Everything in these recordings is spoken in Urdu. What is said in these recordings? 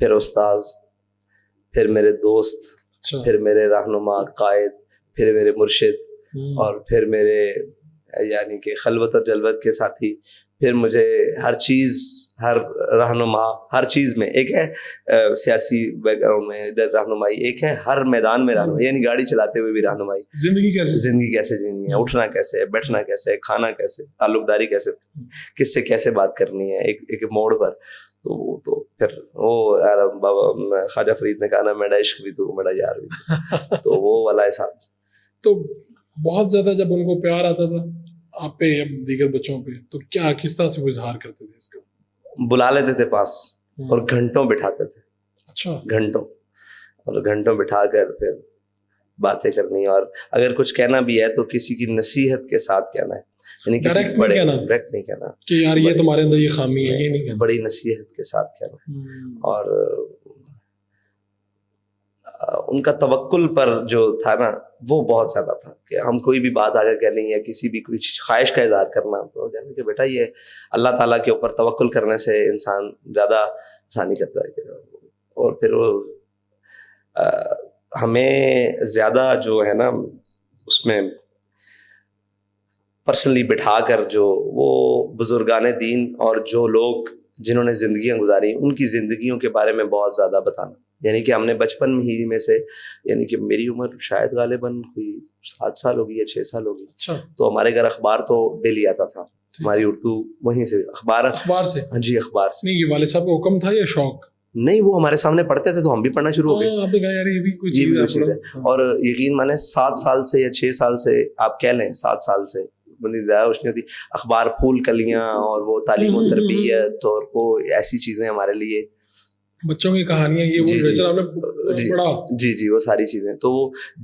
پھر استاذ، پھر میرے دوست، پھر میرے رہنما قائد، پھر میرے مرشد، اور پھر میرے یعنی کہ خلوت اور جلوت کے ساتھی، پھر مجھے ہر چیز، ہر رہنما، ہر چیز میں ایک ہے سیاسی بیک گراؤنڈ میں ادھر رہنمائی، ایک ہے ہر میدان میں رہنمائی، یعنی گاڑی چلاتے ہوئے بھی رہنمائی، زندگی کیسے جینی ہے، اٹھنا کیسے ہے، بیٹھنا کیسے ہے، کھانا کیسے، تعلق داری کیسے، کس سے کیسے بات کرنی ہے ایک موڑ پر. تو پھر وہ بابا خواجہ فرید نے کہا نا میرا عشق بھی تو میرا یار بھی تو تو وہ والا حساب. تو بہت زیادہ جب ان کو پیار آتا تھا آپ پہ یا دیگر بچوں پہ تو کیا کس طرح سے وہ اظہار کرتے تھے اس کا؟ بلا لیتے تھے پاس اور گھنٹوں بٹھاتے تھے. اچھا. گھنٹوں بٹھا کر پھر باتیں کرنی، اور اگر کچھ کہنا بھی ہے تو کسی کی نصیحت کے ساتھ کہنا ہے، یعنی کسی بڑے ڈائریکٹ نہیں کہنا کہ یار یہ تمہارے اندر یہ خامی ہے، یہ نہیں کہنا، بڑی نصیحت کے ساتھ کہنا. اور ان کا توکل پر جو تھا نا وہ بہت زیادہ تھا کہ ہم کوئی بھی بات آگے کہنی ہے، کسی بھی کوئی خواہش کا اظہار کرنا تو کہنا کہ بیٹا یہ اللہ تعالیٰ کے اوپر توکل کرنے سے انسان زیادہ آسانی کرتا ہے. اور پھر وہ ہمیں زیادہ جو ہے نا اس میں پرسنلی بٹھا کر جو وہ بزرگان دین اور جو لوگ جنہوں نے زندگیاں گزاری ان کی زندگیوں کے بارے میں بہت زیادہ بتانا. یعنی کہ ہم نے بچپن ہی میں سے، یعنی کہ میری عمر شاید غالباً کوئی 7 سال ہوگی یا 6 سال ہوگی. تو ہمارے گھر اخبار تو ڈیلی آتا تھا، ہماری اردو وہیں سے اخبار سے. ہاں جی اخبار سے. نہیں یہ والد صاحب کا حکم تھا یا شوق؟ نہیں وہ ہمارے سامنے پڑھتے تھے تو ہم بھی پڑھنا شروع ہو گئے. اور یقین مانے 7 سال سے یا 6 سال سے آپ کہہ لیں 7 سال سے روشنی ہوتی اخبار پھول کلیاں اور وہ تعلیم و تربیت اور وہ ایسی چیزیں ہمارے لیے، بچوں کی کہانیاں، یہ جی وہ ساری چیزیں. تو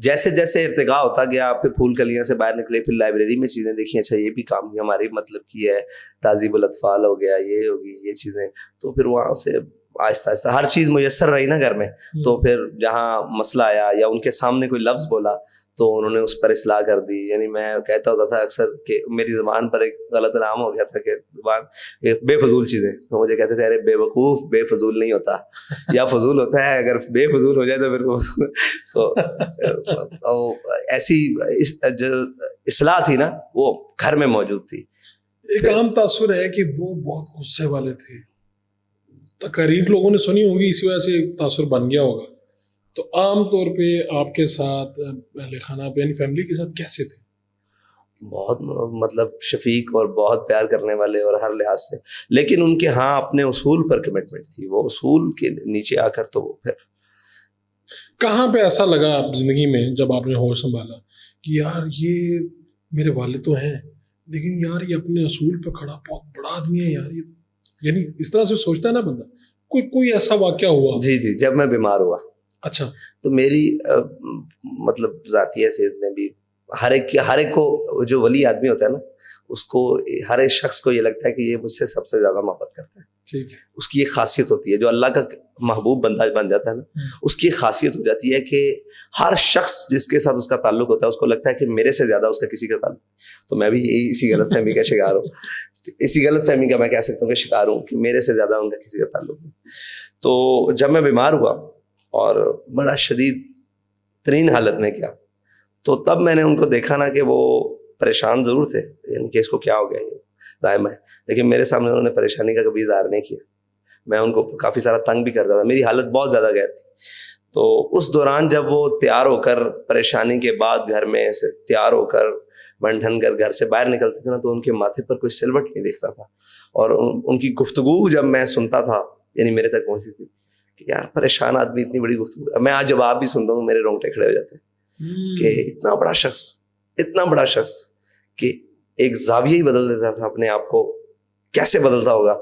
جیسے جیسے ارتقاء ہوتا گیا پھر پھول کلیاں سے باہر نکلے، پھر لائبریری میں چیزیں دیکھی، اچھا یہ بھی کام ہماری مطلب کی ہے، تہذیب الاطفال ہو گیا، یہ ہوگی یہ چیزیں. تو پھر وہاں سے آہستہ آہستہ ہر چیز میسر رہی نا گھر میں. تو پھر جہاں مسئلہ آیا یا ان کے سامنے کوئی لفظ بولا تو انہوں نے اس پر اصلاح کر دی. یعنی میں کہتا ہوتا تھا اکثر کہ میری زبان پر ایک غلط نام ہو گیا تھا کہ زبان بے فضول چیزیں، تو مجھے کہتے تھے ارے بے وقوف، بے فضول نہیں ہوتا، یا فضول ہوتا ہے، اگر بے فضول ہو جائے تو پھر تو ایسی جو اصلاح تھی نا وہ گھر میں موجود تھی. ایک عام تاثر ہے کہ وہ بہت غصے والے تھے، تقاریر لوگوں نے سنی ہوگی، اسی وجہ سے تاثر بن گیا ہوگا. تو عام طور پہ آپ کے ساتھ اہل خانہ یعنی فیملی کے ساتھ کیسے تھے؟ بہت مطلب شفیق اور بہت پیار کرنے والے اور ہر لحاظ سے، لیکن ان کے ہاں اپنے اصول پر کمٹمنٹ تھی. وہ اصول کے نیچے آ کر تو وہ پھر کہاں پہ ایسا لگا زندگی میں جب آپ نے ہوش سنبھالا کہ یار یہ میرے والد تو ہیں لیکن یار یہ اپنے اصول پہ کھڑا بہت بڑا آدمی ہے یار، یہ یعنی اس طرح سے سوچتا ہے نا بندہ. کوئی ایسا واقعہ ہوا؟ جی جب میں بیمار ہوا. اچھا. تو میری مطلب ذاتی حیثیت نے بھی ہر ایک کو جو ولی آدمی ہوتا ہے نا اس کو ہر ایک شخص کو یہ لگتا ہے کہ یہ مجھ سے سب سے زیادہ محبت کرتا ہے. ٹھیک ہے. اس کی ایک خاصیت ہوتی ہے، جو اللہ کا محبوب بندہ بن جاتا ہے نا اس کی ایک خاصیت ہو جاتی ہے کہ ہر شخص جس کے ساتھ اس کا تعلق ہوتا ہے اس کو لگتا ہے کہ میرے سے زیادہ اس کا کسی کا تعلق. تو میں بھی اسی غلط فہمی کا شکار ہوں، اسی غلط فہمی کا میں کہہ سکتا ہوں کہ شکار ہوں کہ میرے سے زیادہ ان کا کسی کا تعلق نہیں. تو جب میں بیمار ہوا اور بڑا شدید ترین حالت میں کیا، تو تب میں نے ان کو دیکھا نا کہ وہ پریشان ضرور تھے، یعنی کہ اس کو کیا ہو گیا یہ دائم ہے، لیکن میرے سامنے انہوں نے پریشانی کا کبھی اظہار نہیں کیا. میں ان کو کافی سارا تنگ بھی کرتا تھا، میری حالت بہت زیادہ غیر تھی. تو اس دوران جب وہ تیار ہو کر پریشانی کے بعد گھر میں سے تیار ہو کر بن ٹھن کر گھر سے باہر نکلتے تھے نا تو ان کے ماتھے پر کوئی سلوٹ نہیں دکھتا تھا. اور ان کی گفتگو جب میں سنتا تھا یعنی میرے تک پہنچی تھی کہ یار پریشان آدمی اتنی بڑی گفتگو. میں آج جب آپ بھی سنتا ہوں میرے رونگٹے کھڑے ہو جاتے ہیں کہ اتنا بڑا شخص کہ ایک زاویہ ہی بدل دیتا تھا اپنے آپ کو. کیسے بدلتا ہوگا؟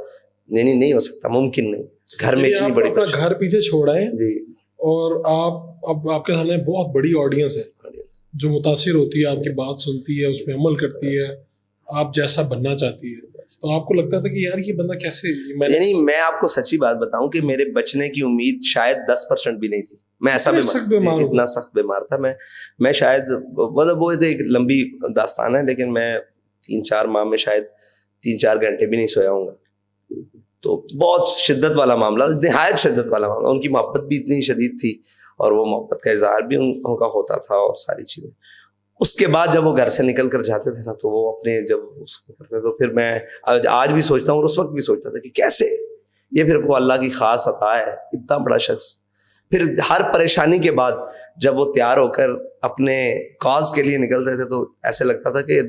نہیں ہو سکتا، ممکن نہیں. گھر میں اتنی بڑی گھر پیچھے چھوڑا ہے جی، اور آپ کے سامنے بہت بڑی آڈینس ہے جو متاثر ہوتی ہے، آپ کی بات سنتی ہے، اس پہ عمل کرتی ہے، آپ جیسا بننا چاہتی ہے. تو آپ کو لگتا تھا کہ یار یہ بندہ کیسے؟ یعنی میں آپ کو سچی بات بتاؤں کہ میرے بچنے کی امید شاید 10% بھی نہیں تھی. میں ایسا اتنا سخت بیمار تھا. میں شاید مطلب وہ ایک لمبی داستان ہے، لیکن میں 3-4 ماہ میں شاید 3-4 گھنٹے بھی نہیں سویا ہوں گا. تو بہت شدت والا معاملہ, نہایت شدت والا معاملہ. ان کی محبت بھی اتنی شدید تھی اور وہ محبت کا اظہار بھی ان کا ہوتا تھا اور ساری چیزیں. اس کے بعد جب وہ گھر سے نکل کر جاتے تھے نا, تو وہ اپنے جب اس کو کرتے تو پھر میں آج بھی سوچتا ہوں اور اس وقت بھی سوچتا تھا کہ کیسے یہ پھر وہ اللہ کی خاص عطا ہے, اتنا بڑا شخص. پھر ہر پریشانی کے بعد جب وہ تیار ہو کر اپنے کاز کے لیے نکلتے تھے تو ایسے لگتا تھا کہ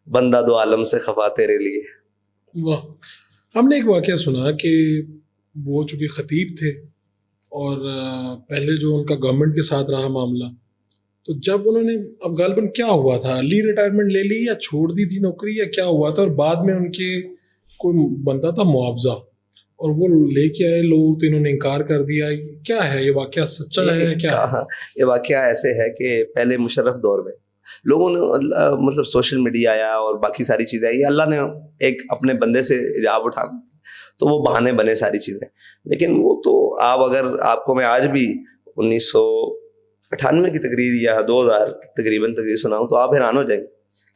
بندہ دو عالم سے خفا تیرے لیے. واہ. ہم نے ایک واقعہ سنا کہ وہ چونکہ خطیب تھے اور پہلے جو ان کا گورنمنٹ کے ساتھ رہا معاملہ, تو جب انہوں نے, اب غالباً کیا ہوا تھا, ارلی ریٹائرمنٹ لے لی یا چھوڑ دی تھی نوکری یا کیا ہوا تھا, اور بعد میں ان کے کوئی بنتا تھا معاوضہ اور وہ لے کے آئے لوگ تو انہوں نے انکار کر دیا. کیا ہے یہ واقعہ, سچا ہے کیا؟ یہ واقعہ ایسے ہے کہ پہلے مشرف دور میں لوگوں نے مطلب سوشل میڈیا آیا اور باقی ساری چیزیں آئی, اللہ نے ایک اپنے بندے سے حجاب اٹھانا تو وہ بہانے بنے ساری چیزیں. لیکن وہ تو آپ کو میں آج بھی 1998 کی تقریر یا 2000 تقریباً تقریر سناؤں تو آپ حیران ہو جائیں گے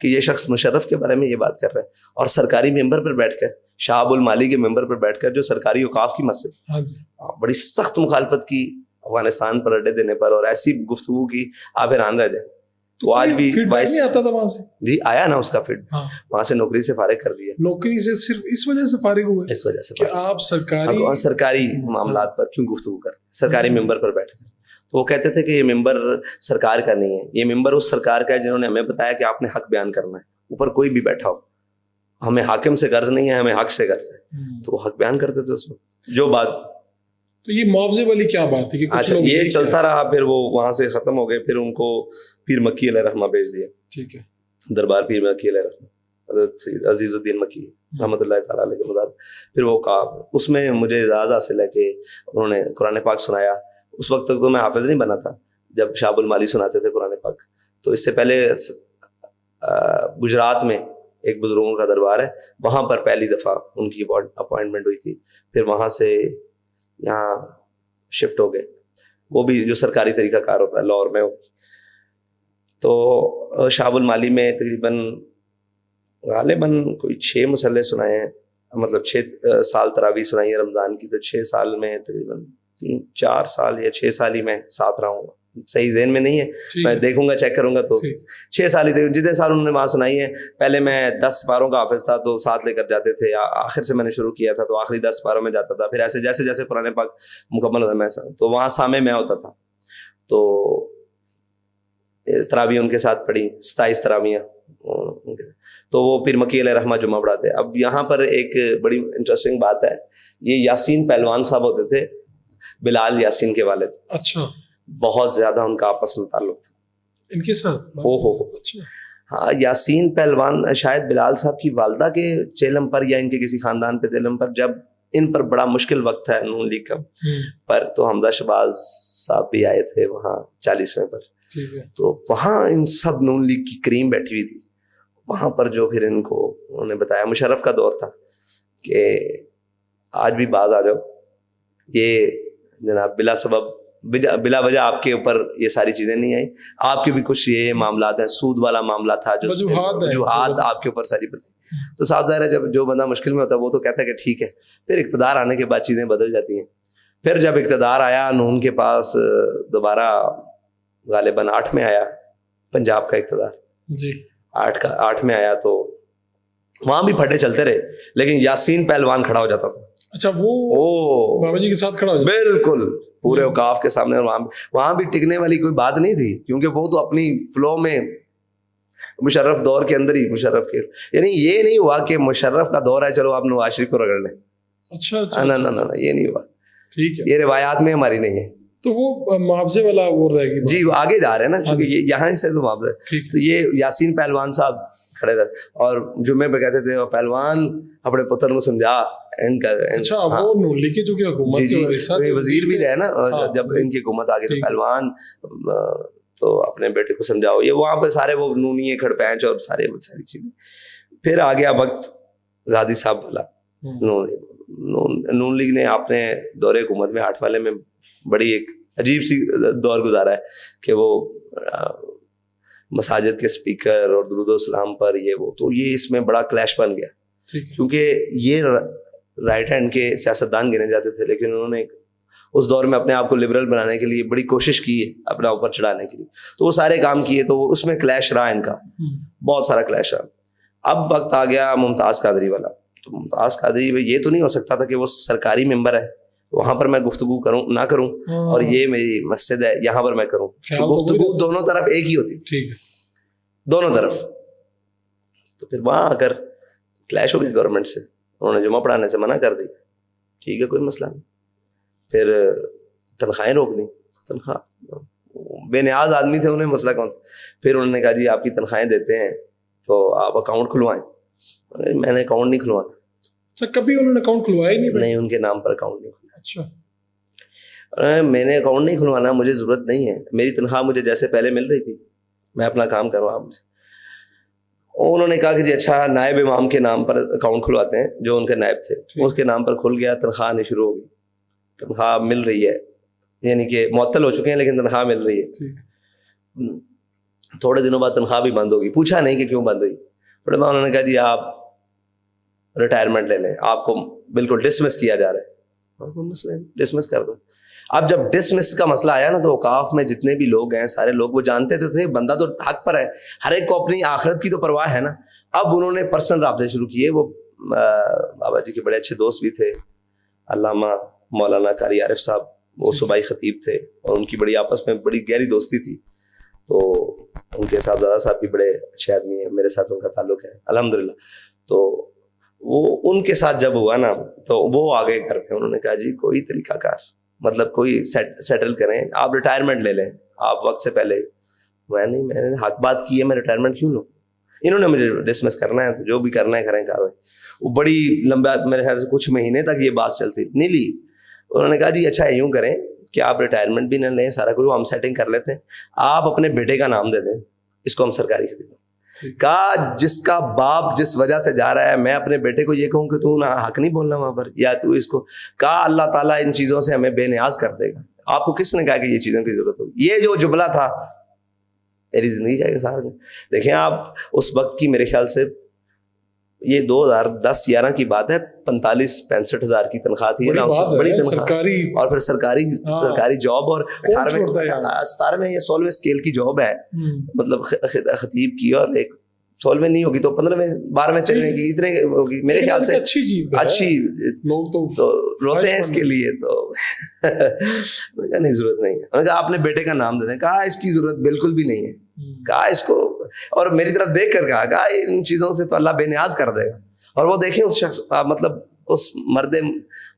کہ یہ شخص مشرف کے بارے میں یہ بات کر رہا ہے, اور سرکاری ممبر پر بیٹھ کر, شہاب المالی کے ممبر پر بیٹھ کر, جو سرکاری اوقاف کی مسجد, بڑی سخت مخالفت کی افغانستان پر اڈے دینے پر, اور ایسی گفتگو کی آپ حیران رہ جائیں. تو آج بھی نہیں آتا تھا وہاں سے, جی آیا نا اس کا فیڈ, وہاں سے نوکری سے فارغ کر دیا. نوکری سے صرف اس وجہ سے فارغ ہوئے, اس وجہ سے کہ آپ سرکاری معاملات پر کیوں گفتگو کرتے, سرکاری ممبر پر بیٹھ کر. تو وہ کہتے تھے کہ یہ ممبر سرکار کا نہیں ہے, یہ ممبر اس سرکار کا ہے جنہوں نے ہمیں بتایا کہ آپ نے حق بیان کرنا ہے, اوپر کوئی بھی بیٹھا ہو, ہمیں حاکم سے غرض نہیں ہے, ہمیں حق سے غرض ہے. تو وہ حق بیان کرتے تھے اس وقت جو بات. تو یہ معاوضے والی کیا بات تھی کہ اچھا یہ چلتا رہا, پھر وہ وہاں سے ختم ہو گئے, پھر ان کو پیر مکی علیہ رحمہ بھیج دیا. ٹھیک ہے, دربار پیر مکی علیہ رحمہ, حضرت عزیز الدین مکی رحمۃ اللہ تعالیٰ علیہ کے مطابق. پھر وہ کہا, اس میں مجھے اعزاز حاصل ہے کہ انہوں نے قرآن پاک سنایا. اس وقت تک تو میں حافظ نہیں بنا تھا جب شہاب المالی سناتے تھے قرآن پاک. تو اس سے پہلے گجرات میں ایک بزرگوں کا دربار ہے, وہاں پر پہلی دفعہ ان کی اپوائنٹمنٹ ہوئی تھی. پھر وہاں سے یہاں شفٹ ہو گئے, وہ بھی جو سرکاری طریقہ کار ہوتا ہے لاہور میں. تو شہاب المالی میں تقریباً غالباً کوئی 6 مصلے سنائے ہیں, مطلب 6 سال تراویح سنائی ہے رمضان کی. تو 6 سال میں تقریباً 4 سال یا 6 سال ہی میں ساتھ رہا ہوں, صحیح ذہن میں نہیں ہے, میں دیکھوں گا چیک کروں گا. تو 6 سال ہی تھے جتنے سال انہوں نے وہاں سنائی ہے. پہلے میں 10 پاروں کا حافظ تھا تو ساتھ لے کر جاتے تھے, آخر سے میں نے شروع کیا تھا تو آخری 10 پاروں میں جاتا تھا. پھر ایسے جیسے جیسے قرآن پاک مکمل ہوتا میں تو وہاں سامع میں ہوتا تھا. تو تراویح ان کے ساتھ پڑھی 27 تراویح. تو وہ پھر مکی علیہ رحمہ جمعہ پڑھاتے. اب یہاں پر ایک بڑی انٹرسٹنگ بات ہے, یہ یاسین پہلوان صاحب ہوتے تھے, بلال یاسین کے والد. اچھا, بہت زیادہ ان کا آپس میں تعلق تھا ان کے ساتھ. اچھا ہاں, یاسین پہلوان شاید بلال صاحب کی والدہ کے چیلم پر یا ان کے کسی خاندان پہ چیلم پر, جب ان پر بڑا مشکل وقت ہے نون لیگ کا پر, تو حمزہ شہباز صاحب بھی آئے تھے وہاں 40ویں پر. تو وہاں ان سب نون لیگ کی کریم بیٹھی ہوئی تھی. وہاں پر جو پھر ان کو انہوں نے بتایا, مشرف کا دور تھا کہ آج بھی باز آ جاؤ, یہ جناب بلا سبب بلا وجہ آپ کے اوپر یہ ساری چیزیں نہیں آئیں, آپ کے بھی کچھ یہ معاملات ہیں, سود والا معاملہ تھا جو وجوہات آپ کے اوپر ساری پتہ. تو صاحب ظاہر ہے جب جو بندہ مشکل میں ہوتا ہے وہ تو کہتا ہے کہ ٹھیک ہے. پھر اقتدار آنے کے بعد چیزیں بدل جاتی ہیں. پھر جب اقتدار آیا نون کے پاس دوبارہ, غالباً 8 میں آیا پنجاب کا اقتدار, جی 8 میں آیا, تو وہاں بھی پھٹے چلتے رہے, لیکن یاسین پہلوان کھڑا ہو جاتا تھا. اچھا, وہ بابا جی کے ساتھ کھڑا ہو جاتا, بالکل پورے اوقاف کے سامنے. وہاں بھی ٹکنے والی کوئی بات نہیں تھی, کیونکہ وہ تو اپنی فلو میں مشرف دور کے اندر ہی مشرف کے, یعنی یہ نہیں ہوا کہ مشرف کا دور ہے چلو آپ نواز شریف کو رگڑ لیں. اچھا نہ یہ نہیں ہوا. ٹھیک ہے, یہ روایات میں ہماری نہیں ہے. تو وہ معاوضے والا وہ رہے گی جی, وہ آگے جا رہے ہیں نا, کیونکہ یہاں سے تو معاوضہ. تو یہ یاسین پہلوان صاحب کھڑے تھے اور جمعے پہ کہتے تھے پہلوان اپنے پتر کو سمجھا. اچھا, وہ نون لیگ کی جو کہ حکومت وزیر بھی رہے نا جب ان کی حکومت آ گئی, تو پہلوان تو اپنے بیٹے کو سمجھاؤ. یہ وہاں پہ سارے وہ نونی کھڑ پینچ اور ساری چیزیں. پھر آ گیا وقت غازی صاحب والا. نون لیگ نے اپنے دور حکومت میں 8 والے میں بڑی ایک عجیب سی دور گزارا ہے کہ وہ مساجد کے سپیکر اور درود و سلام پر یہ وہ, تو یہ اس میں بڑا کلیش بن گیا, کیونکہ یہ رائٹ ہینڈ کے سیاستدان گنے جاتے تھے, لیکن انہوں نے اس دور میں اپنے آپ کو لبرل بنانے کے لیے بڑی کوشش کی ہے اپنا اوپر چڑھانے کے لیے, تو وہ سارے کام کیے, تو اس میں کلیش رہا ان کا, بہت سارا کلیش رہا. اب وقت آ گیا ممتاز قادری والا. تو ممتاز قادری یہ تو نہیں ہو سکتا تھا کہ وہ سرکاری ممبر ہے, وہاں پر میں گفتگو کروں نہ کروں, اور یہ میری مسجد ہے یہاں پر میں کروں. گفتگو دونوں طرف ایک ہی ہوتی تھی, دونوں طرف. تو پھر وہاں آ کر کلیش ہو گیا گورنمنٹ سے, انہوں نے جمعہ پڑھانے سے منع کر دی. ٹھیک ہے, کوئی مسئلہ نہیں. پھر تنخواہیں روک دیں. تنخواہ بے نیاز آدمی تھے, انہیں مسئلہ کون تھا. پھر انہوں نے کہا جی آپ کی تنخواہیں دیتے ہیں تو آپ اکاؤنٹ کھلوائیں. میں نے اکاؤنٹ نہیں کھلوانا. اچھا, کبھی انہوں نے اکاؤنٹ کھلوایا نہیں؟ ان کے نام پر اکاؤنٹ نہیں کھلوایا. اچھا, میں نے اکاؤنٹ نہیں کھلوانا, مجھے ضرورت نہیں ہے, میری تنخواہ مجھے جیسے پہلے مل رہی تھی, میں اپنا کام کروں آپ. انہوں نے کہا کہ جی اچھا نائب امام کے نام پر اکاؤنٹ کھلواتے ہیں, جو ان کے نائب تھے اس کے نام پر کھل گیا. تنخواہ آنی شروع ہو گئی, تنخواہ مل رہی ہے, یعنی کہ معطل ہو چکے ہیں لیکن تنخواہ مل رہی ہے. تھوڑے دنوں بعد تنخواہ بھی بند ہوگی. پوچھا نہیں کہ کیوں بند ہوئی. تھوڑے بعد انہوں نے کہا جی آپ ریٹائرمنٹ لے لیں, آپ کو بالکل ڈسمس کیا جا رہا ہے. ڈسمس کر دو. اب جب ڈسمس کا مسئلہ آیا نا, تو اوقاف میں جتنے بھی لوگ ہیں سارے لوگ وہ جانتے تھے بندہ تو حق پر ہے, ہر ایک کو اپنی آخرت کی تو پرواہ ہے نا. اب انہوں نے پرسنل رابطے شروع کیے. وہ بابا جی کے بڑے اچھے دوست بھی تھے, علامہ مولانا قاری عارف صاحب, وہ صوبائی خطیب تھے, اور ان کی بڑی آپس میں بڑی گہری دوستی تھی. تو ان کے صاحبزادہ صاحب بھی بڑے اچھے آدمی ہیں, میرے ساتھ ان کا تعلق ہے الحمدللہ. تو وہ ان کے ساتھ جب ہوا نا, تو وہ آگے گھر پہ انہوں نے کہا جی کوئی طریقہ کار, مطلب کوئی سیٹل کریں, آپ ریٹائرمنٹ لے لیں آپ وقت سے پہلے. میں نے حق بات کی ہے, میں ریٹائرمنٹ کیوں لوں. انہوں نے مجھے ڈسمس کرنا ہے تو جو بھی کرنا ہے کریں کاروائی. وہ بڑی لمبا, میرے خیال سے کچھ مہینے تک یہ بات چلتی, نہیں لی. انہوں نے کہا جی اچھا یوں کریں کہ آپ ریٹائرمنٹ بھی نہ لیں, سارا کچھ ہم سیٹنگ کر لیتے ہیں, آپ اپنے بیٹے کا نام دے دیں, اس کو ہم سرکاری خدمت. کہا جس کا باپ جس وجہ سے جا رہا ہے, میں اپنے بیٹے کو یہ کہوں کہ تو نہ حق نہیں بولنا وہاں پر, یا تو اس کو کہا اللہ تعالیٰ ان چیزوں سے ہمیں بے نیاز کر دے گا. آپ کو کس نے کہا کہ یہ چیزوں کی ضرورت ہوگی. یہ جو جملہ تھا میری زندگی کا سارا. دیکھیں آپ اس وقت کی, میرے خیال سے یہ 2010-11 کی بات ہے, 45-65 ہزار کی تنخواہ تھی, بڑی تنخواہ, اور پھر سرکاری جاب, اور 18 میں یہ 16ویں اسکیل کی جاب ہے, مطلب خطیب کی, اور ایک 16ویں نہیں ہوگی تو 15ویں-12ویں چلنے کی, اتنے ہوگی میرے خیال سے. اچھی لوگ تو روتے ہیں اس کے لیے, تو نہیں ضرورت نہیں ہے. کہا اپنے بیٹے کا نام دے دیں. کہا اس کی ضرورت بالکل بھی نہیں ہے. کہا اس کو, اور میری طرف دیکھ کر کہا ان چیزوں سے تو اللہ بے نیاز کر دے گا. اور وہ دیکھیں اس شخص, مطلب اس مرد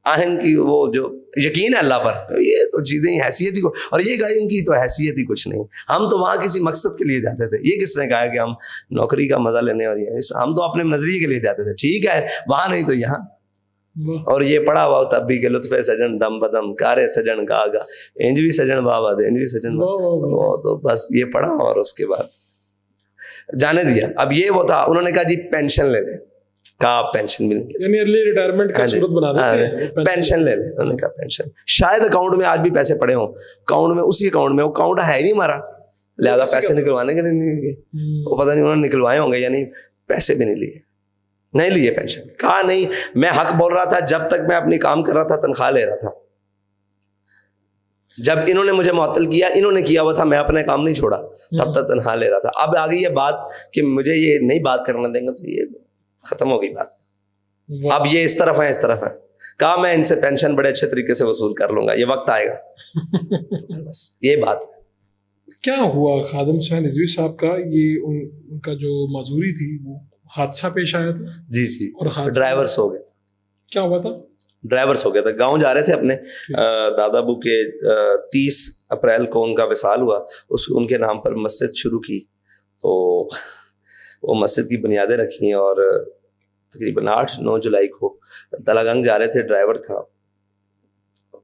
آہن کی وہ جو یقین ہے اللہ پر, یہ تو چیزیں حیثیت ہی کو, اور یہ کہا ان کی تو حیثیت ہی کچھ نہیں, ہم تو وہاں کسی مقصد کے لیے جاتے تھے. یہ کس نے کہا کہ ہم نوکری کا مزہ لینے, اور ہم تو اپنے نظریے کے لیے جاتے تھے. ٹھیک ہے, وہاں نہیں تو یہاں. اور یہ پڑھا ہوا تب بھی کہ لطف سجن دم بدم کارے سجن گاگا انج بھی سجن بابا دے انج بھی سجن بابا, وہ تو بس یہ پڑھا, اور اس کے بعد جانے دیا. اب یہ وہ تھا, انہوں نے کہا جی پینشن لے لیں. کہا آپ پینشن بھی لیں, یعنی ارلی ریٹائرمنٹ کا صورت بنا دیتے, پینشن لے لیں. انہوں نے کہا پینشن, شاید اکاؤنٹ میں آج بھی پیسے پڑے ہوں, اکاؤنٹ میں, اسی اکاؤنٹ میں, وہ اکاؤنٹ ہے ہی نہیں ہمارا, لہٰذا پیسے نکلوانے کے لیے وہ پتہ نہیں انہوں نے نکلوائے ہوں گے, یعنی پیسے بھی نہیں لیے پینشن. کہا نہیں, میں حق بول رہا تھا جب تک میں اپنی کام کر رہا تھا, تنخواہ لے رہا تھا. جب انہوں نے مجھے معطل کیا, انہوں نے کیا ہوا تھا, میں اپنے کام نہیں چھوڑا, تب تک تنخواہ لے رہا تھا. اب آ گئی یہ بات کہ مجھے یہ نہیں بات کرنا دیں گے, تو یہ ختم ہو گئی بات. اب یہ اس طرف ہے. کہا میں ان سے پینشن بڑے اچھے طریقے سے وصول کر لوں گا, یہ وقت آئے گا. بس یہ بات ہے. کیا ہوا خادم حسین رضوی صاحب کا, یہ ان کا جو معذوری تھی وہ حادثہ پیش آیا تھا. جی, اور ڈرائیورس ہو گئے. کیا ہوا تھا؟ ڈرائیورس ہو گیا تھا. گاؤں جا رہے تھے اپنے دادا ابو کے, 30 اپریل کو ان کا وصال ہوا. ان کے نام پر مسجد شروع کی, تو وہ مسجد کی بنیادیں رکھی, اور تقریباً 8-9 جولائی کو تلاگنگ جا رہے تھے. ڈرائیور تھا,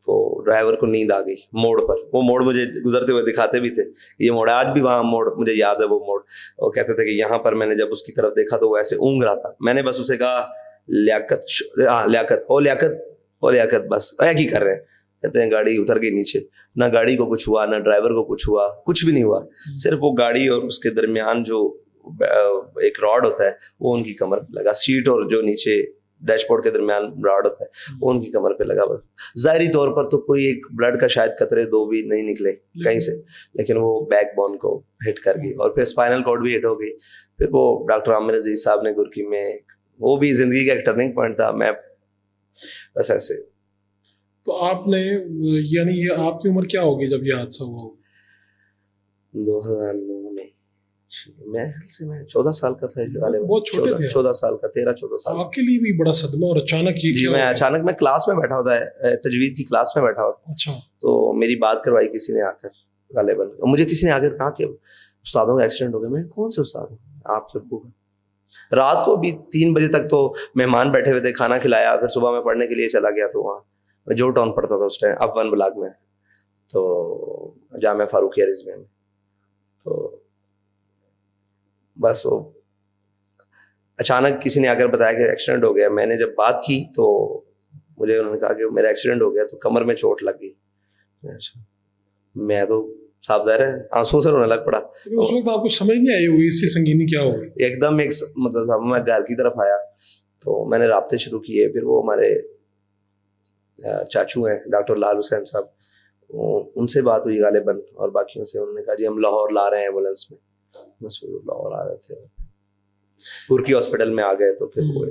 تو ڈرائیور کو نیند آ گئی موڑ پر. وہ موڑ مجھے گزرتے ہوئے دکھاتے بھی تھے, یہ موڑ, آج بھی وہاں موڑ مجھے یاد ہے. وہ موڑ, وہ کہتے تھے کہ یہاں پر میں نے جب اس کی طرف دیکھا تو وہ ایسے اونگ رہا تھا. میں نے بس اسے کہا لیاقت, بس ایک ہی کر رہے ہیں. کہتے ہیں گاڑی اتر گئی نیچے, نہ گاڑی کو کچھ ہوا, نہ ڈرائیور کو کچھ ہوا, کچھ بھی نہیں ہوا. صرف وہ گاڑی اور اس کے درمیان جو ایک راڈ ہوتا ہے وہ ان کی کمر پہ لگا. سیٹ اور جو نیچے ڈیش بورڈ کے درمیان راڈ ہوتا ہے وہ ان کی کمر پہ لگا ہوا. ظاہری طور پر تو کوئی ایک بلڈ کا شاید قطرے دو بھی نہیں نکلے کہیں سے, لیکن وہ بیک بون کو ہٹ کر گئی اور پھر اسپائنل کارڈ بھی ہٹ ہو گئی. پھر وہ ڈاکٹر عامر عزیز صاحب نے گرکی میں, وہ بھی زندگی کا ایک ٹرننگ پوائنٹ تھا. میں بس ایسے. تو آپ نے یعنی یہ آپ کی عمر کیا ہوگی جب یہ حادثہ ہوا ہوگا؟ 2009 میں میں 14 سال کا تھا. بہت چھوٹے تھے. 14 سال کا, 13-14 سال. آپ کے لیے بھی بڑا صدمہ. اور اچانک یہ میں اچانک میں کلاس میں بیٹھا ہوتا ہے, تجوید کی کلاس میں بیٹھا ہوتا. اچھا. تو میری بات کروائی کسی نے آ کر, غالباً مجھے کسی نے آ کر کہا کہ استادوں کا ایکسیڈنٹ ہو گیا. میں کون سے استاد ہوں؟ آپ کے ابو کا. رات کو بھی 3 بجے تک تو مہمان بیٹھے ہوئے تھے, کھانا کھلایا, پھر صبح میں پڑھنے کے لیے چلا گیا. تو وہاں میں جو ٹاؤن پڑھتا تھا اس ٹائم اپ 1 بلاک میں, تو جامعہ فاروقیہ رضویہ میں. تو بس وہ اچانک کسی نے آ کر بتایا کہ ایکسیڈنٹ ہو گیا. میں نے جب بات کی تو مجھے انہوں نے کہا کہ میرا ایکسیڈنٹ ہو گیا, تو کمر میں چوٹ لگ گئی. میں تو صاف ظاہر ہے آنسو سے رونے لگ پڑا. اس وقت آپ کو سمجھ نہیں آئی ہوئی اس سے سنگینی کیا ہوگی؟ ایک دم ایک مطلب میں گھر کی طرف آیا تو میں نے رابطے شروع کیے. پھر وہ ہمارے چاچو ہیں ڈاکٹر لال حسین صاحب, ان سے بات ہوئی غالباً, اور باقیوں سے. انہوں نے کہا جی ہم لاہور لا رہے ہیں ایمبولینس میں. لاہور آ رہے تھے, پورکی ہاسپٹل میں آ گئے. تو پھر وہ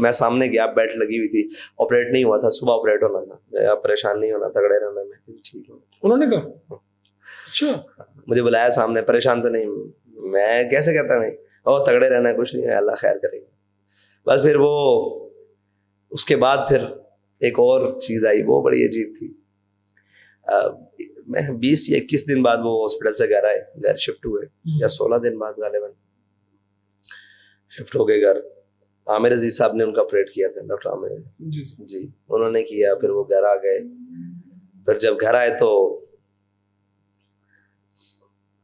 میں سامنے گیا, بیلٹ لگی ہوئی تھی, آپریٹ نہیں ہوا تھا, صبح آپریٹ ہونا تھا. پریشان نہیں ہونا, تگڑے رہنا. میں ٹھیک ہوں. انہوں نے کہا اچھا, مجھے بلایا سامنے, پریشان تو نہیں. میں کیسے کہتا نہیں, اور تگڑے رہنا ہے, کچھ نہیں ہے, اللہ خیر کرے گا. بس پھر وہ اس کے بعد پھر ایک اور چیز آئی, وہ بڑی عجیب تھی. میں 20 یا 21 دن بعد وہ ہاسپٹل سے گھر شفٹ ہوئے, یا 16 دن بعد غالباً شفٹ ہو گئے گھر. عامر عزیز صاحب نے ان کا آپریٹ کیا تھا, ڈاکٹر عامر جی انہوں نے کیا. پھر وہ گھر آ گئے. پھر جب گھر آئے تو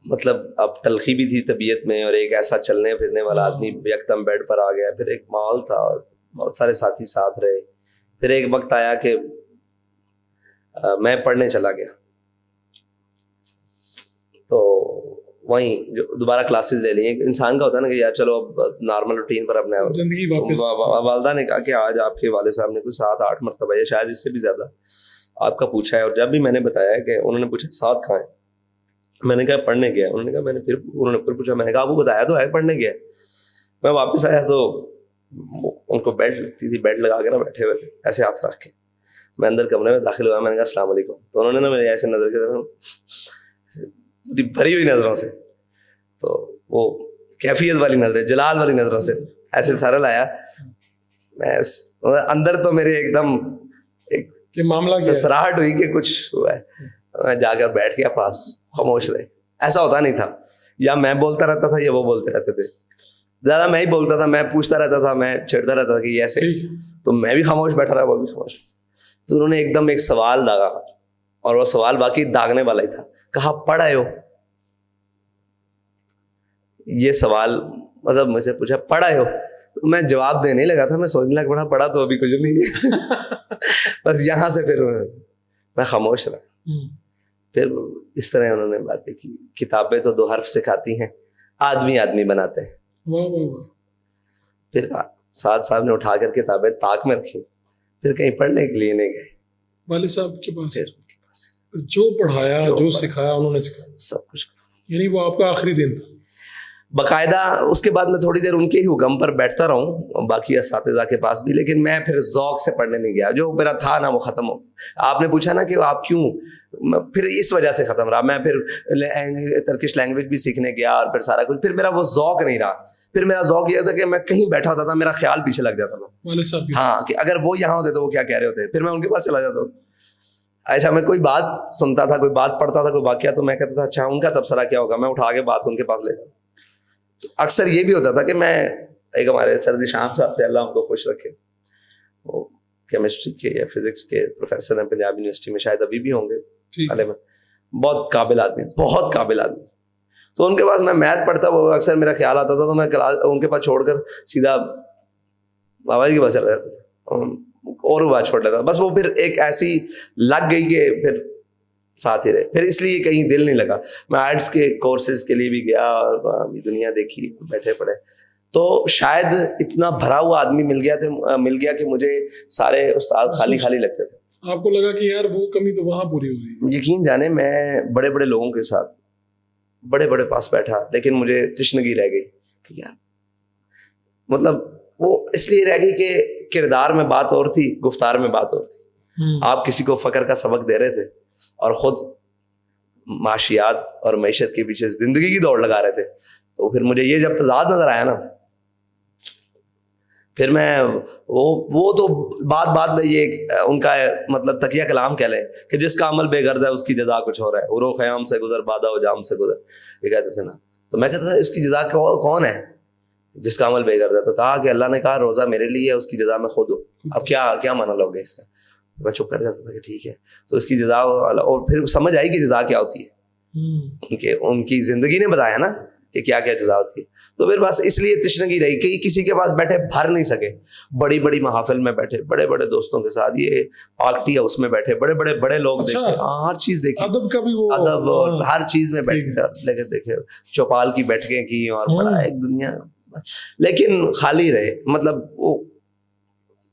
مطلب اب تلخی بھی تھی طبیعت میں, اور ایک ایسا چلنے پھرنے والا آدمی یکدم بیڈ پر آ گیا. پھر ایک ماحول تھا اور بہت سارے ساتھی ساتھ رہے. پھر ایک وقت آیا کہ میں پڑھنے چلا گیا, تو وہیں جو دوبارہ کلاسز لے لی. انسان کا ہوتا ہے نا کہ یار چلو اب نارمل روٹین پر اپنے زندگی واپس. والدہ نے کہا کہ آج آپ کے والد صاحب نے کوئی 7-8 مرتبہ یا شاید اس سے بھی زیادہ آپ کا پوچھا ہے. اور جب بھی میں نے بتایا کہ انہوں نے پوچھا 7 کہاں ہیں, میں نے کہا پڑھنے گیا. انہوں نے کہا انہوں نے پھر پوچھا, میں نے کہا آپ کو بتایا تو ہے پڑھنے گیا. میں واپس آیا تو ان کو بیلٹ لگتی تھی, بیلٹ لگا کے نا بیٹھے ہوئے تھے ایسے ہاتھ رکھ کے. میں اندر کمرے میں داخل ہوا, میں نے کہا السلام علیکم. تو انہوں نے نا میرے ایسے نظر کے بھری ہوئی نظروں سے, تو وہ کیفیت والی نظریں, جلال والی نظروں سے ایسے سارا لایا. میں اندر تو میرے ایک دم ایک معاملہ سسراہٹ ہوئی کہ کچھ ہوا ہے. میں جا کر بیٹھ گیا پاس, خاموش رہے. ایسا ہوتا نہیں تھا, یا میں بولتا رہتا تھا یا وہ بولتے رہتے تھے. زیادہ میں ہی بولتا تھا, میں پوچھتا رہتا تھا, میں چھیڑتا رہتا تھا کہ یہ ایسے, تو میں بھی خاموش بیٹھا رہا, وہ بھی خاموش. تو انہوں نے ایک دم ایک سوال داغا, اور وہ سوال باقی داغنے والا ہی تھا. کہا پڑھ آئے ہو؟ یہ سوال مطلب مجھ سے پوچھا پڑھ آئے ہو. میں جواب دینے لگا تھا, میں سوچنے لگا بڑا پڑھا تو ابھی کچھ نہیں. بس یہاں سے پھر میں خاموش رہا. پھر اس طرح انہوں نے باتیں کی, کتابیں تو 2 حرف سکھاتی ہیں, آدمی بناتے ہیں. پھر سعد صاحب نے اٹھا کر کتابیں طاق میں رکھی, پھر کہیں پڑھنے کے لیے نہیں گئے والد صاحب کے پاس. جو پڑھایا جو سکھایا انہوں نے سکھایا سب کچھ. یعنی وہ آپ کا آخری دن تھا باقاعدہ. اس کے بعد میں تھوڑی دیر ان کے ہی حکم پر بیٹھتا رہا ہوں, باقی اساتذہ کے پاس بھی, لیکن میں پھر ذوق سے پڑھنے نہیں گیا. جو میرا تھا نا وہ ختم ہو. آپ نے پوچھا نا کہ آپ کیوں, پھر اس وجہ سے ختم رہا. میں پھر ترکش لینگویج بھی سیکھنے گیا, اور پھر سارا کچھ. پھر میرا وہ ذوق نہیں رہا. پھر میرا ذوق یہ تھا کہ میں کہیں بیٹھا ہوتا تھا, میرا خیال پیچھے لگ جاتا تھا, ہاں کہ اگر وہ یہاں ہوتے تو وہ کیا کہہ رہے ہوتے. پھر میں ان کے پاس چلا جاتا تھا. ایسا میں کوئی بات سنتا تھا, کوئی بات پڑھتا تھا, کوئی واقعہ, تو میں کہتا تھا اچھا ان کا تبصرہ کیا ہوگا, میں اٹھا کے بات ان کے پاس لے جاتا. اکثر یہ بھی ہوتا تھا کہ میں ایک ہمارے سر شام صاحب تھے, اللہ ان کو خوش رکھے, وہ کیمسٹری کے یا فزکس کے پروفیسر ہیں پنجاب یونیورسٹی میں, شاید ابھی بھی ہوں گے. بہت قابل آدمی, بہت قابل آدمی. تو ان کے پاس میں میتھ پڑھتا, وہ اکثر میرا خیال آتا تھا, تو میں ان کے پاس چھوڑ کر سیدھا بابا جی کے پاس چلا جاتا اور وہ بات چھوڑ لیتا. بس وہ پھر ایک ایسی لگ گئی کہ پھر ساتھ ہی رہے. پھر اس لیے کہیں دل نہیں لگا. میں آرٹس کے کورسز کے لیے بھی گیا, اور دنیا دیکھی, بیٹھے پڑھے. تو شاید اتنا بھرا ہوا آدمی مل گیا کہ مجھے سارے استاد خالی خالی لگتے تھے. آپ کو لگا کہ یار وہ کمی تو وہاں پوری ہو گئی. یقین جانے میں بڑے بڑے لوگوں کے ساتھ بڑے بڑے پاس بیٹھا, لیکن مجھے تشنگی رہ گئی کہ یار مطلب وہ اس لیے رہ گئی کہ کردار میں بات اور تھی, گفتار میں بات اور تھی. آپ کسی کو فقر کا سبق دے رہے تھے اور خود معاشیات اور معیشت کے پیچھے زندگی کی دوڑ لگا رہے تھے. تو پھر مجھے یہ جب تضاد نظر آیا نا, پھر میں وہ تو بات میں یہ ان کا مطلب تکیہ کلام کہہ لیں کہ جس کا عمل بے غرض ہے اس کی جزا کچھ ہو رہا ہے. عروق خیام سے گزر بادہ و جام سے گزر, یہ کہتے تھے نا. تو میں کہتا تھا اس کی جزا کون ہے جس کا عمل بے غرض ہے؟ تو کہا کہ اللہ نے کہا روزہ میرے لیے ہے, اس کی جزا میں خود ہوں. اب کیا مانا لوگ اس کا؟ میں چپ کر جاتا تھا کہ ٹھیک ہے. تو اس کی جزا, اور پھر سمجھ آئی کہ جزا کیا ہوتی ہے, ان کی زندگی نے بتایا نا کہ کیا کیا جزا ہوتی ہے. تو پھر بس اس لیے تشنگی رہی کہ کسی کے پاس بیٹھے بھر نہیں سکے. بڑی بڑی محافل میں بیٹھے, بڑے بڑے دوستوں کے ساتھ, یہ پارٹی ہاؤس میں بیٹھے, بڑے لوگ دیکھے, ہر چیز دیکھی, ادب کا بھی وہ ادب اور ہر چیز میں بیٹھے دیکھے, چوپال کی بیٹھکیں کی اور بڑا ایک دنیا, لیکن خالی رہے. مطلب وہ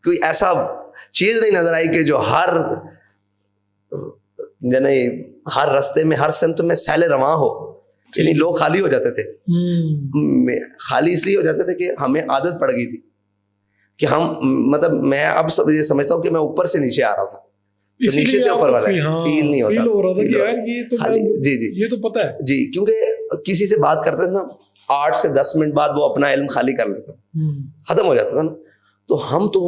کوئی ایسا چیز نہیں نظر آئی کہ جو ہر رستے میں ہر سمت میں سیل رواں ہو. یعنی لوگ خالی ہو جاتے تھے. خالی اس لیے ہو جاتے تھے کہ ہمیں عادت پڑ گئی تھی کہ ہم مطلب میں اب یہ سمجھتا ہوں کہ میں اوپر سے نیچے آ رہا تھا, نیچے سے اوپر والا فیل نہیں ہوتا. جی یہ تو پتہ ہے جی, کیونکہ کسی سے بات کرتے تھے نا 8 سے 10 منٹ بعد وہ اپنا علم خالی کر لیتا, ختم ہو جاتا تھا نا. تو ہم تو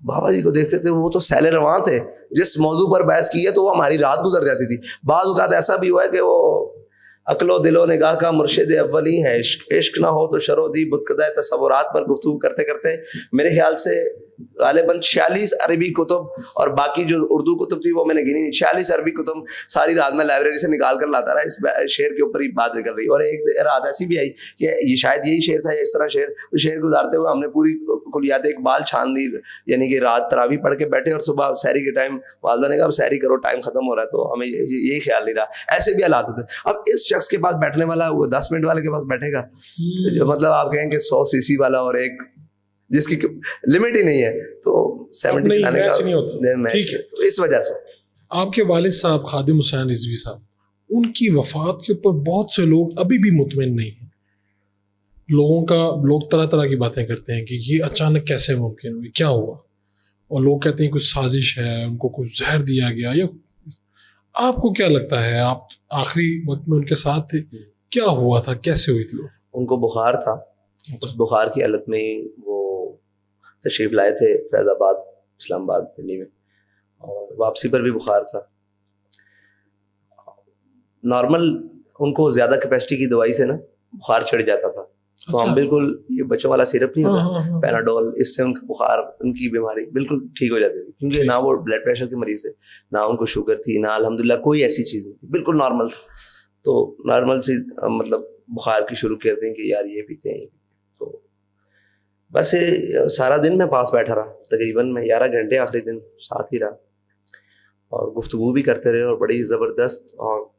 بابا جی کو دیکھتے تھے, وہ تو سیل رواں تھے. جس موضوع پر بحث کی ہے تو وہ ہماری رات گزر جاتی تھی. بعض اوقات ایسا بھی ہوا ہے کہ وہ عقل و دل و نگاہ کا مرشد اولی ہے, عشق نہ ہو تو شرودی بتکدہ تصورات پر گفتگو کرتے کرتے میرے خیال سے غالباً 46 عربی کتب اور باقی جو اردو کتب تھی وہ میں نے گنی نہیں, 46 عربی کتب ساری رات میں لائبریری سے نکال کر لاتا رہا. اس شعر کے اوپر ہی بات نکل رہی. اور ایک رات ایسی بھی آئی کہ یہ شاید یہی شعر تھا یا اس طرح شعر گزارتے ہوئے ہم نے پوری کلیات اقبال چھان لی. یعنی کہ رات تراویح پڑھ کے بیٹھے اور صبح سحری کے ٹائم والدہ نے کہا اب سحری کرو, ٹائم ختم ہو رہا ہے. تو ہمیں یہی خیال نہیں رہا. ایسے بھی حالات ہوتے. اب اس شخص کے پاس بیٹھنے والا وہ 10 منٹ والے کے پاس بیٹھے گا, مطلب آپ کہیں کہ 100 cc والا اور ایک جس کی لمٹ ہی نہیں ہے تو 70 چلانے کا میچ. تو اس وجہ سے آپ کے والد صاحب خادم حسین رضوی صاحب, ان کی وفات کے اوپر بہت سے لوگ ابھی بھی مطمئن نہیں ہیں. لوگ طرح طرح کی باتیں کرتے ہیں کہ یہ اچانک کیسے ممکن ہوئی, کیا ہوا, اور لوگ کہتے ہیں کوئی سازش ہے, ان کو کوئی زہر دیا گیا. یا آپ کو کیا لگتا ہے, آپ آخری وقت میں ان کے ساتھ تھے, کیا ہوا تھا, کیسے ہوئی تھی؟ ان کو بخار تھا, اس بخار کی حالت میں ہی وہ تشریف لائے تھے فیض آباد اسلام آباد دلی میں, اور واپسی پر بھی بخار تھا. نارمل ان کو زیادہ کیپیسٹی کی دوائی سے نا بخار چڑھ جاتا تھا. تو ہم بالکل یہ بچوں والا سیرپ نہیں ہوتا پیناڈول, اس سے ان کا بخار, ان کی بیماری بالکل ٹھیک ہو جاتی تھی. کیونکہ نہ وہ بلڈ پریشر کے مریض ہے, نہ ان کو شوگر تھی, نہ الحمدللہ کوئی ایسی چیز نہیں تھی, بالکل نارمل تھا. تو نارمل سی مطلب بخار کی شروع کرتے ہیں کہ یار یہ پیتے ہیں. تو بس سارا دن میں پاس بیٹھا رہا, تقریباً میں 11 گھنٹے آخری دن ساتھ ہی رہا, اور گفتگو بھی کرتے رہے, اور بڑی زبردست. اور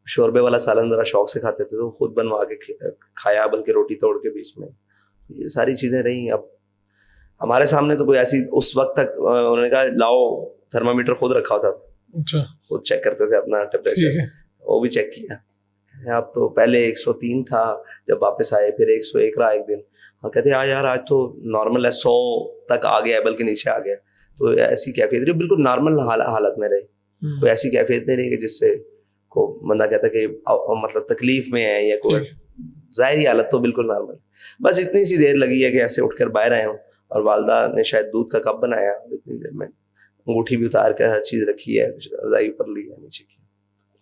شوربے والا سالن ذرا شوق سے کھاتے تھے تو خود بنوا کے کھایا, بلکہ روٹی توڑ کے بیچ میں. یہ ساری چیزیں رہیں. اب ہمارے سامنے تو کوئی ایسی اس وقت تک انہوں نے کہا لاؤ تھرمامیٹر خود رکھا ہوتا تھا, خود چیک کرتے تھے اپنا ٹیمپریچر, وہ بھی چیک کیا. اب تو پہلے 103 تھا, جب واپس آئے پھر 101 رہا ایک دن. ہم کہتے ہیں یار آج تو نارمل ہے, 100 تک آ گیا, بلکہ نیچے آ گیا. تو ایسی کیفیت رہی, بالکل نارمل حالت میں رہے, کوئی ایسی کیفیت نہیں رہی کہ جس سے کو بندہ کہتا کہ مطلب تکلیف میں ہے یا کوئی ظاہری حالت. تو بالکل نارمل. بس اتنی سی دیر لگی ہے کہ ایسے اٹھ کر باہر آئے ہوں, اور والدہ نے شاید دودھ کا کپ بنایا, اتنی دیر میں انگوٹھی بھی اتار کر ہر چیز رکھی ہے, رضائی اوپر لی ہے, نیچے کی.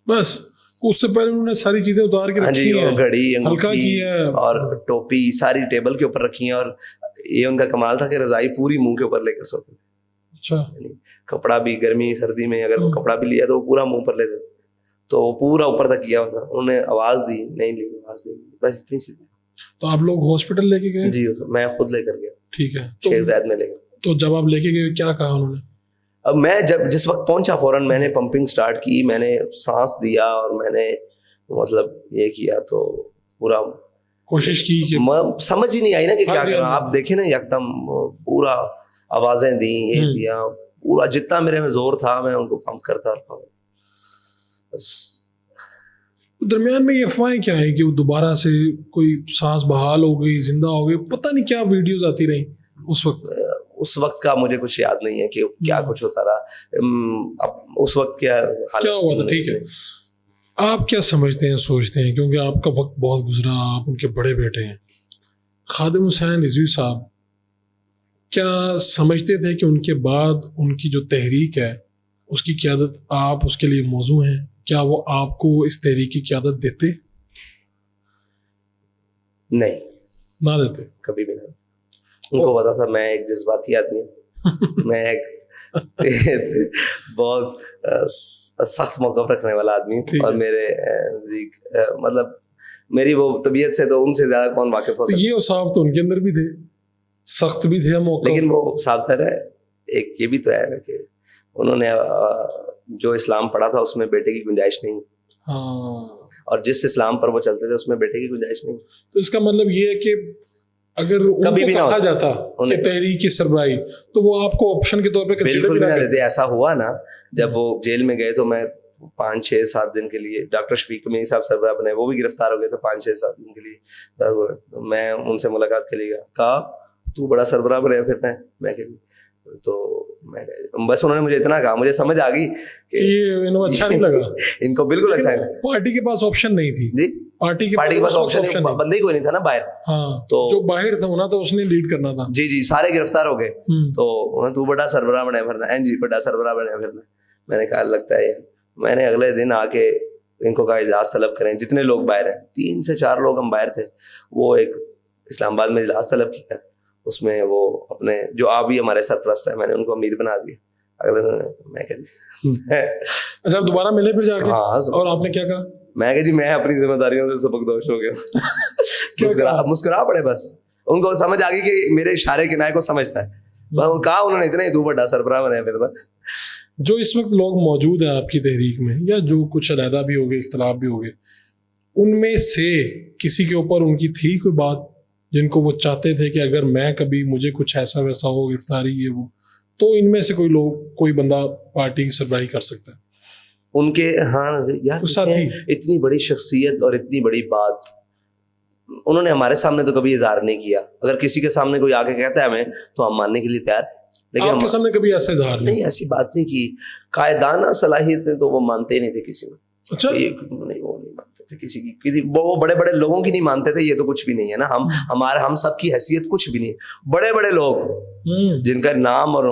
بس اس سے پہلے انہوں نے ساری چیزیں اتار کے رکھی ہیں, گھڑی, ہلکا کی ہے, اور ٹوپی ساری ٹیبل کے اوپر رکھی ہیں. اور یہ ان کا کمال تھا کہ رضائی پوری منہ کے اوپر لے کر سوتے تھے. اچھا, کپڑا بھی گرمی سردی میں اگر کپڑا بھی لیا تو وہ پورا منہ پر لیتے, تو وہ پورا اوپر تک کیا ہوتا. انہوں نے آواز دی نہیں لی, آواز نہیں لی, بس اتنی سی. تو آپ لوگ ہاسپٹل لے کے گئے؟ جی میں خود لے کر گیا. ٹھیک ہے, شیخ زاید میں لے گیا. تو جب آپ لے کے گئے کیا کہا انہوں نے؟ اب میں جس وقت پہنچا فوراً میں نے پمپنگ سٹارٹ کی, میں نے سانس دیا, اور میں نے مطلب یہ کیا تو پورا کوشش کی کہ سمجھ ہی نہیں آئی نا کہ کیا کروں. آپ دیکھیں نا یکدم پورا آوازیں دیں یہ دیا, پورا جتنا میرے میں زور تھا میں ان کو پمپ کرتا رہا. درمیان میں یہ افواہیں کیا ہیں کہ وہ دوبارہ سے کوئی سانس بحال ہو گئی, زندہ ہو گئی, پتہ نہیں کیا ویڈیوز آتی رہیں اس وقت. اس وقت کا مجھے کچھ یاد نہیں ہے کہ کیا کچھ ہوتا رہا. اب اس وقت کیا ہوا تھا. ٹھیک ہے, آپ کیا سمجھتے ہیں, سوچتے ہیں, کیونکہ آپ کا وقت بہت گزرا, آپ ان کے بڑے بیٹے ہیں, خادم حسین رضوی صاحب کیا سمجھتے تھے کہ ان کے بعد ان کی جو تحریک ہے اس کی قیادت آپ اس کے لیے موزوں ہیں؟ کیا وہ آپ کو اس تحریک کی قیادت دیتے؟ نہیں, نہ دیتے, کبھی بھی نہیں. ان کو پتا تھا میں ایک جذباتی آدمی ہوں, میں ایک بہت سخت موقف رکھنے والا آدمی ہوں, اور میرے نزدیک مطلب میری وہ طبیعت سے تو ان سے زیادہ کون واقف ہو سکتا. یہ صاحب تو ان کے اندر بھی تھے, سخت بھی تھے موقف, لیکن وہ صاحب سر ہے ایک یہ بھی تو ہے نا کہ انہوں نے جو اسلام پڑھا تھا اس میں بیٹے کی گنجائش نہیں, اور جس اسلام پر وہ چلتے تھے اس میں بیٹے کی گنجائش نہیں. تو اس کا مطلب یہ ہے کہ اگر ان کو کہا جاتا کہ تحریک کی سربراہی تو وہ آپ کو آپشن کے طور پہ بالکل بھی نہ دیتے. ایسا ہوا نا جب وہ جیل میں گئے تو میں 5-6-7 دن کے لیے, ڈاکٹر شفیق امینی صاحب سربراہ بنے, وہ بھی گرفتار ہو گئے تھے 5-6-7 دن کے لیے. میں ان سے ملاقات کے لیے کہا تو بڑا سربراہ بنے پھرنا ہے, میں کہ تو میں بس انہوں نے مجھے اتنا کہا, مجھے سمجھ آ گئی کہ انہیں اچھا نہیں لگا. ان کو بالکل اچھا نہیں. پارٹی کے پاس آپشن نہیں تھی. جی, پارٹی کے پاس آپشن بندے کوئی نہیں تھا نا باہر. ہاں, تو جو باہر تھا ہونا تو اس نے لیڈ کرنا تھا. جی سارے گرفتار ہو گئے. تو بڑا سربراہ بنے پھرنا, جی بڑا سربراہ بنے پھرنا. میں نے کہا لگتا ہے, میں نے اگلے دن آ کے ان کو کہا اجلاس طلب کریں, جتنے لوگ باہر ہیں, 3 سے 4 لوگ ہم باہر تھے, وہ ایک اسلام آباد میں اجلاس طلب کیا. اس میں وہ اپنے جو آپ بھی ہمارے سرپرست ہیں, میں نے ان کو امیر بنا دیا. اگلے دن میں کہ اچھا آپ دوبارہ ملے پھر جا کے؟ ہاں, اور آپ نے کیا کہا؟ میں کہ جی میں اپنی ذمہ داریوں سے سبکدوش ہو گیا. مسکرا پڑے, بس ان کو سمجھ آ گئی کہ میرے اشارے کنائے کو سمجھتا ہے. کہا انہوں نے اتنا ہی تو بڑا سربراہ بنا پھر. جو اس وقت لوگ موجود ہیں آپ کی تحریک میں, یا جو کچھ علیحدہ بھی ہو گئے, اختلاف بھی ہو گئے, ان میں سے کسی کے اوپر ان کی تھی کوئی بات جن کو وہ چاہتے تھے کہ اگر میں کبھی مجھے کچھ ایسا ویسا ہو, گرفتاری یہ وہ, تو ان میں سے کوئی بندہ پارٹی کی سربراہی کر سکتا ہے ان کے؟ ہاں یار, اتنی بڑی شخصیت اور اتنی بڑی بات انہوں نے ہمارے سامنے تو کبھی اظہار نہیں کیا. اگر کسی کے سامنے کوئی آ کے کہتا ہے ہمیں, تو ہم ماننے کے لیے تیار ہیں, لیکن آپ کے سامنے کبھی ایسا اظہار نہیں, ایسی بات نہیں کی. قائدانہ صلاحیتیں تو وہ مانتے ہی نہیں تھے کسی میں. اچھا, وہ نہیں مانتے تھے کسی کی, وہ بڑے بڑے لوگوں کی نہیں مانتے تھے. یہ تو کچھ بھی نہیں ہے نا, ہم سب کی حیثیت کچھ بھی نہیں ہے. بڑے بڑے لوگ جن کا نام اور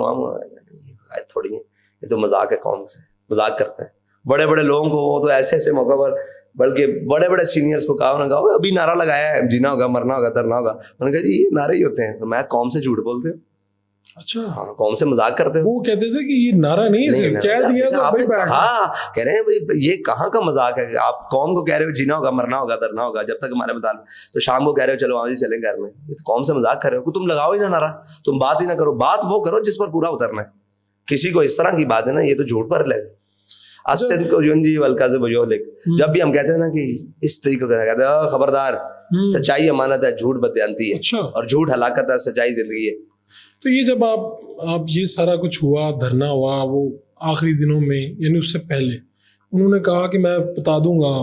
تھوڑی ہے, یہ تو مذاق ہے, قوم سے مذاق کرتے ہیں. بڑے بڑے لوگوں کو وہ تو ایسے ایسے موقع پر, بلکہ بڑے بڑے سینئرز کو کہا, انہوں نے کہا ابھی نعرہ لگایا ہے, جینا ہوگا, مرنا ہوگا, درنا ہوگا. انہوں نے کہا جی یہ نعرے ہی ہوتے ہیں. میں قوم سے جھوٹ بولتے ہو؟ اچھا, ہاں, قوم سے مذاق کرتے ہو. وہ کہتے تھے کہ یہ نعرہ نہیں ہے, کہہ دیا تو آپ نے کہا, کہہ رہے ہیں یہ کہاں کا مذاق ہے. آپ قوم کو کہہ رہے ہو جینا ہوگا, مرنا ہوگا, درنا ہوگا, جب تک ہمارے مطالبے, تو شام کو کہہ رہے ہو چلو آج چلیں گھر میں. یہ تو قوم سے مذاق کر رہے ہو. تم لگاؤ ہی نہ نعرہ, تم بات ہی نہ کرو. بات وہ کرو جس پر پورا اترنا ہے. کسی کو اس طرح کی بات ہے نا, یہ تو جھوٹ پر لے. اسن کو جی والکاذب یہلک, جب بھی ہم کہتے ہیں نا کہ اس طریقے کا کہتے ہیں خبردار, سچائی امانت ہے, جھوٹ بددیانتی ہے, اور جھوٹ ہلاکت ہے, سچائی زندگی ہے. تو یہ جب آپ یہ سارا کچھ ہوا, دھرنا ہوا, وہ آخری دنوں میں, یعنی اس سے پہلے انہوں نے کہا کہ میں بتا دوں گا,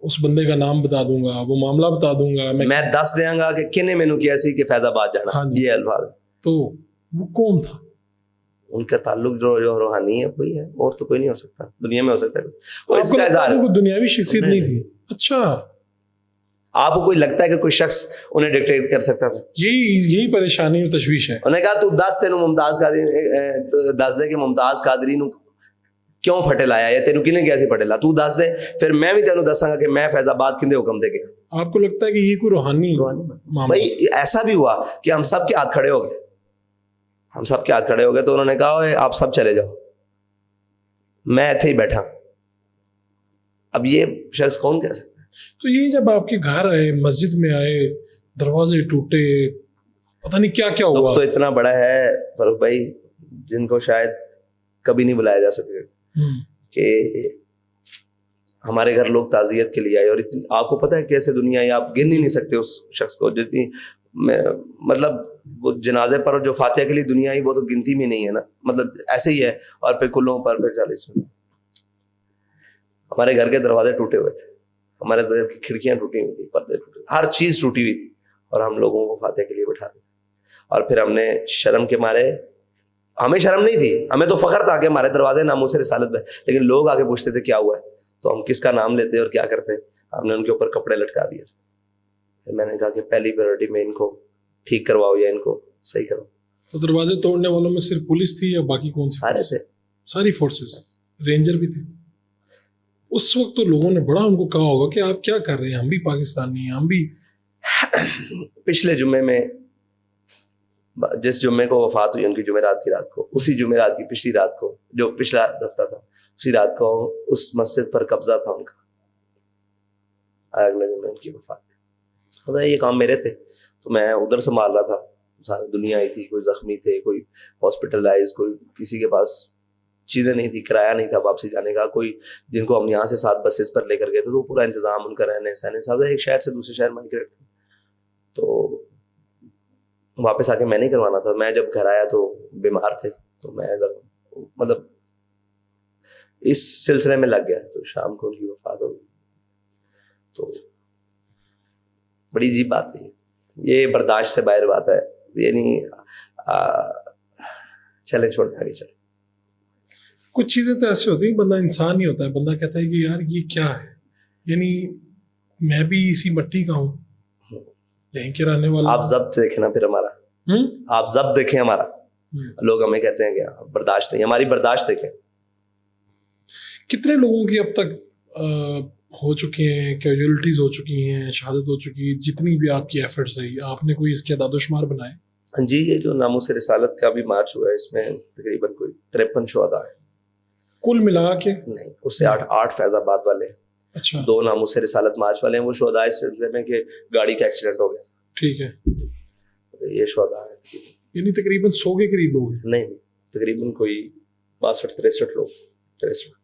اس بندے کا نام بتا دوں گا, وہ معاملہ بتا دوں گا, میں دس دیاں گا کہ کنے مینو کیا سی کہ فیض آباد جانا. یہ الفاظ. تو وہ کون تھا؟ ان کا تعلق جو روحانی ہے وہی ہے, اور تو کوئی نہیں ہو سکتا دنیا میں. ہو سکتا ہے اس کا اظہار کوئی دنیاوی شخصیت نہیں تھی. اچھا, آپ کو کوئی لگتا ہے کہ کوئی شخص انہیں ڈکٹیٹ کر سکتا تھا؟ یہی پریشانی اور تشویش ہے. انہوں نے کہا تو دس تینوں ممتاز قادری دس دے کہ ممتاز قادری نو کیوں پھٹے لایا, یا تینوں کنے کیسے پھٹے لا, تو دس دے, پھر میں بھی تینوں دساں گا کہ میں فیض آباد کندے حکم دے گیا. آپ کو لگتا ہے کہ یہ کوئی روحانی بھائی ایسا بھی ہوا کہ ہم سب کے ہاتھ کھڑے ہو گئے, ہم سب کے ہاتھ کھڑے ہو گئے, تو انہوں نے کہا آپ سب چلے جاؤ, میں ایتھے ہی بیٹھا. اب یہ شخص کون کہہ سکتا ہے؟ تو یہ جب آپ کے گھر آئے, مسجد میں آئے, دروازے ٹوٹے, پتہ نہیں کیا کیا ہوا. تو اتنا بڑا ہے فاروق بھائی, جن کو شاید کبھی نہیں بلایا جا سکے, کہ ہمارے گھر لوگ تعزیت کے لیے آئے, اور اتنی, آپ کو پتہ ہے کیسے دنیا ہے, آپ گن ہی نہیں سکتے اس شخص کو, جتنی مطلب وہ جنازے پر جو فاتحہ کے لیے دنیا آئی وہ تو گنتی میں نہیں ہے نا, مطلب ایسے ہی ہے. اور پھر کلوں پر پھر 40 منٹ. ہمارے گھر کے دروازے ٹوٹے ہوئے تھے, ہمارے گھر کی کھڑکیاں ٹوٹی ہوئی تھی, پردے ٹوٹے, ہر چیز ٹوٹی ہوئی تھی, اور ہم لوگوں کو فاتحہ کے لیے بٹھا دیا. اور پھر ہم نے شرم کے مارے, ہمیں شرم نہیں تھی, ہمیں تو فخر تھا کہ ہمارے دروازے ناموس رسالت پہ, لیکن لوگ آگے پوچھتے تھے کیا ہوا ہے, تو ہم کس کا نام لیتے اور کیا کرتے. ہم نے ان کے اوپر کپڑے لٹکا دیے. میں نے کہا کہ پہلی پریورٹی میں ان کو ٹھیک کرواؤ یا ان کو صحیح کرو. تو دروازے توڑنے والوں میں صرف پولیس تھی یا باقی کون سی؟ سارے تھے, ساری فورسز, رینجر بھی تھے. اس وقت تو لوگوں نے بڑا ان کو کہا ہوگا کہ آپ کیا کر رہے ہیں, ہم بھی پاکستانی ہیں, ہم بھی. پچھلے جمعے میں, جس جمعے کو وفات ہوئی ان کی جمعرات کی رات کو, اسی جمعرات کی پچھلی رات کو, جو پچھلا ہفتہ تھا, اسی رات کو اس مسجد پر قبضہ تھا ان کا. اگلے دن میں ان کی وفات تھی. یہ کام میرے تھے, تو میں ادھر سنبھال رہا تھا. ساری دنیا آئی تھی, کوئی زخمی تھے, کوئی ہاسپٹلائز, کوئی کسی کے پاس چیزیں نہیں تھی, کرایہ نہیں تھا واپسی جانے کا, کوئی جن کو ہم یہاں سے 7 بسز پر لے کر گئے تھے, تو پورا انتظام ان کا رہنے سہنے صاحب, ایک شہر سے دوسرے شہر مائگریٹ. تو واپس آ کے میں نہیں کروانا تھا. میں جب گھر آیا تو بیمار تھے, تو میں ادھر مطلب اس سلسلے میں لگ گیا. تو شام کو ان کی وفات ہو گئی. تو بڑی عجیب بات ہے, یہ برداشت سے باہر بات ہے. یعنی چلے چھوڑ آگے چلے. کچھ چیزیں تو ایسے ہوتی ہیں, بندہ انسان ہی ہوتا ہے, بندہ کہتا ہے کہ یار یہ کیا ہے, یعنی میں بھی اسی مٹی کا ہوں, یہیں کے رہنے والا. آپ ضبط دیکھیں نا پھر ہمارا, آپ ضبط دیکھیں ہمارا. لوگ ہمیں کہتے ہیں کہ برداشت نہیں, ہماری برداشت دیکھیں. کتنے لوگوں کی اب تک ہو چکی ہیں, کیجویلٹیز ہو چکی ہیں, شہادت ہو چکی ہے, جتنی بھی آپ کی ایفرٹس رہی, آپ نے کوئی اس کے اعداد و شمار بنائے؟ جی, یہ جو ناموس رسالت کا بھی مارچ ہوا ہے, اس میں تقریباً کوئی 53 شہداء ہیں کل ملا کے. نہیں, اس سے 8 فیض آباد والے, اچھا 2 ناموس رسالت مارچ والے ہیں. وہ شہداء اس سلسلے میں کہ گاڑی کا ایکسیڈنٹ ہو گیا. ٹھیک ہے, یہ شہداء ہیں. یعنی تقریباً 100 کے قریب لوگ ہیں. نہیں, تقریباً کوئی 62-63 لوگ, 63.